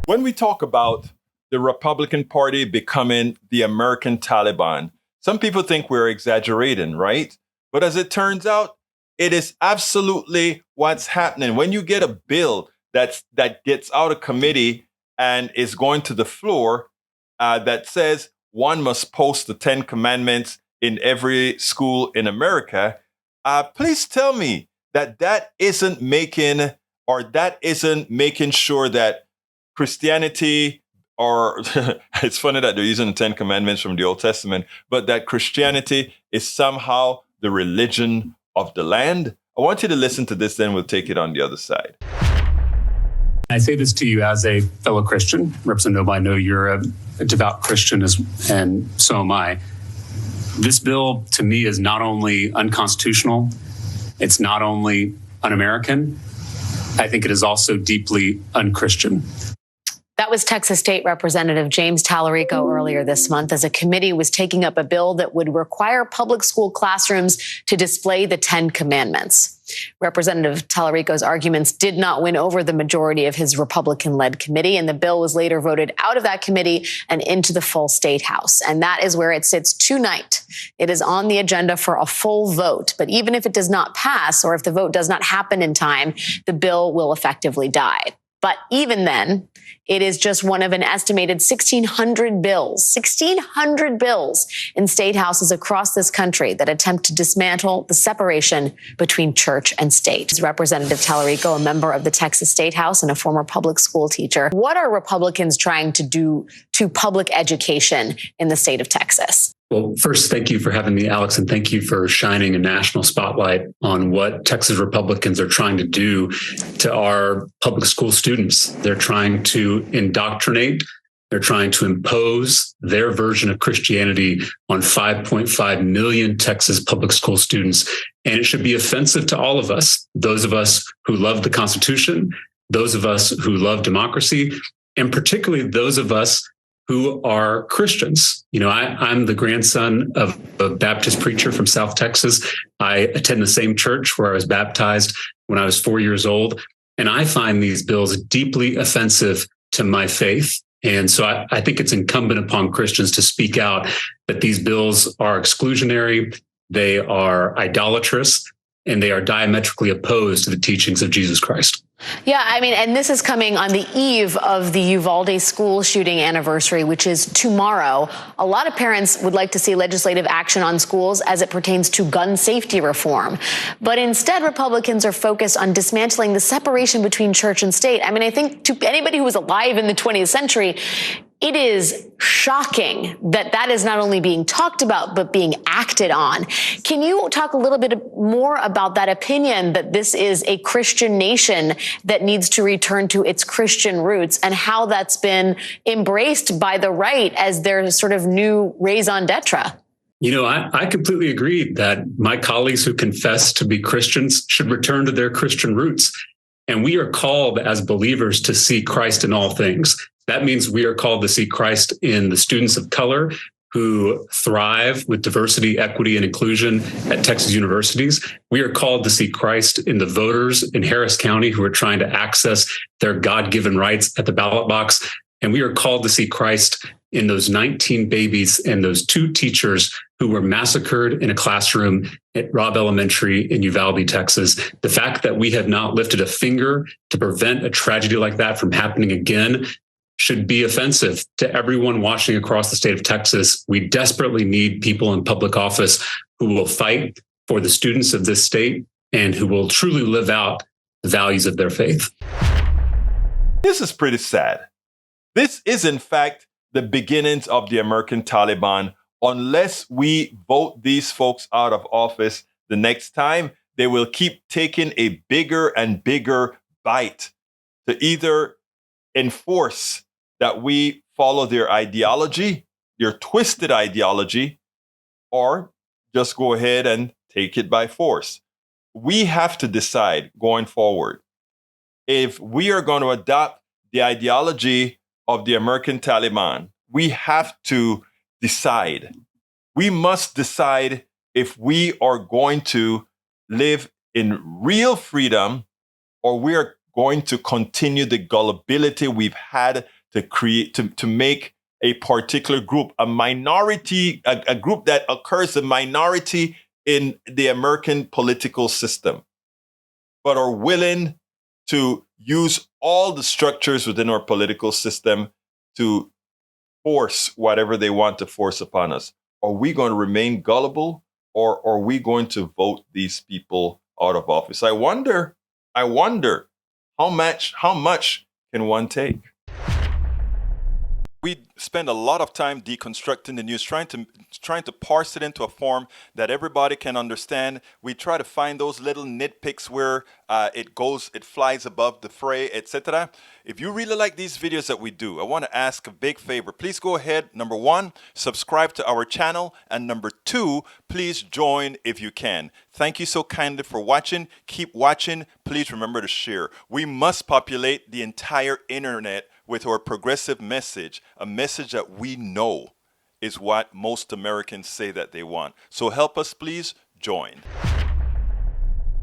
When we talk about the Republican Party becoming the American Taliban, some people think we're exaggerating, right? But as it turns out, it is absolutely what's happening. When you get a bill that gets out of committee and is going to the floor that says one must post the 10 commandments in every school in America, please tell me that isn't making sure that Christianity, or it's funny that they're using the 10 commandments from the Old Testament, but that Christianity is somehow the religion of the land. I want you to listen to this, then we'll take it on the other side. I say this to you as a fellow Christian. Representative Noble, I know you're a devout Christian, and so am I. This bill, to me, is not only unconstitutional, it's not only un-American, I think it is also deeply un-Christian. That was Texas State Representative James Talarico earlier this month as a committee was taking up a bill that would require public school classrooms to display the 10 commandments. Representative Talarico's arguments did not win over the majority of his Republican-led committee, and the bill was later voted out of that committee and into the full state house. And that is where it sits tonight. It is on the agenda for a full vote. But even if it does not pass, or if the vote does not happen in time, the bill will effectively die. But even then, it is just one of an estimated 1,600 bills in state houses across this country that attempt to dismantle the separation between church and state. Representative Talarico, a member of the Texas State House and a former public school teacher, what are Republicans trying to do to public education in the state of Texas? Well, first, thank you for having me, Alex, and thank you for shining a national spotlight on what Texas Republicans are trying to do to our public school students. They're trying to indoctrinate. They're trying to impose their version of Christianity on 5.5 million Texas public school students. And it should be offensive to all of us, those of us who love the Constitution, those of us who love democracy, and particularly those of us who are Christians. You know, I'm the grandson of a Baptist preacher from South Texas. I attend the same church where I was baptized when I was 4 years old. And I find these bills deeply offensive to my faith. And so I think it's incumbent upon Christians to speak out that these bills are exclusionary, they are idolatrous, and they are diametrically opposed to the teachings of Jesus Christ. Yeah, I mean, and this is coming on the eve of the Uvalde school shooting anniversary, which is tomorrow. A lot of parents would like to see legislative action on schools as it pertains to gun safety reform. But instead, Republicans are focused on dismantling the separation between church and state. I mean, I think to anybody who was alive in the 20th century, it is shocking that that is not only being talked about, but being acted on. Can you talk a little bit more about that opinion that this is a Christian nation that needs to return to its Christian roots and how that's been embraced by the right as their sort of new raison d'etre? You know, I completely agree that my colleagues who confess to be Christians should return to their Christian roots. And we are called as believers to see Christ in all things. That means we are called to see Christ in the students of color who thrive with diversity, equity, and inclusion at Texas universities. We are called to see Christ in the voters in Harris County who are trying to access their God-given rights at the ballot box. And we are called to see Christ in those 19 babies and those 2 teachers who were massacred in a classroom at Robb Elementary in Uvalde, Texas. The fact that we have not lifted a finger to prevent a tragedy like that from happening again should be offensive to everyone watching across the state of Texas. We desperately need people in public office who will fight for the students of this state and who will truly live out the values of their faith. This is pretty sad. This is, in fact, the beginnings of the American Taliban. Unless we vote these folks out of office the next time, they will keep taking a bigger and bigger bite to either enforce that we follow their ideology, their twisted ideology, or just go ahead and take it by force. We have to decide going forward if we are going to adopt the ideology of the American Taliban. We have to decide. We must decide if we are going to live in real freedom or we are going to continue the gullibility we've had to make a particular group, a minority, a group that occurs a minority in the American political system, but are willing to use all the structures within our political system to force whatever they want to force upon us. Are we going to remain gullible, or are we going to vote these people out of office? I wonder how much can one take? We spend a lot of time deconstructing the news, trying to parse it into a form that everybody can understand. We try to find those little nitpicks where it flies above the fray, etc. If you really like these videos that we do, I want to ask a big favor. Please go ahead. Number 1, subscribe to our channel, and number 2, please join if you can. Thank you so kindly for watching. Keep watching. Please remember to share. We must populate the entire internet with our progressive message, a message that we know is what most Americans say that they want. So help us, please join.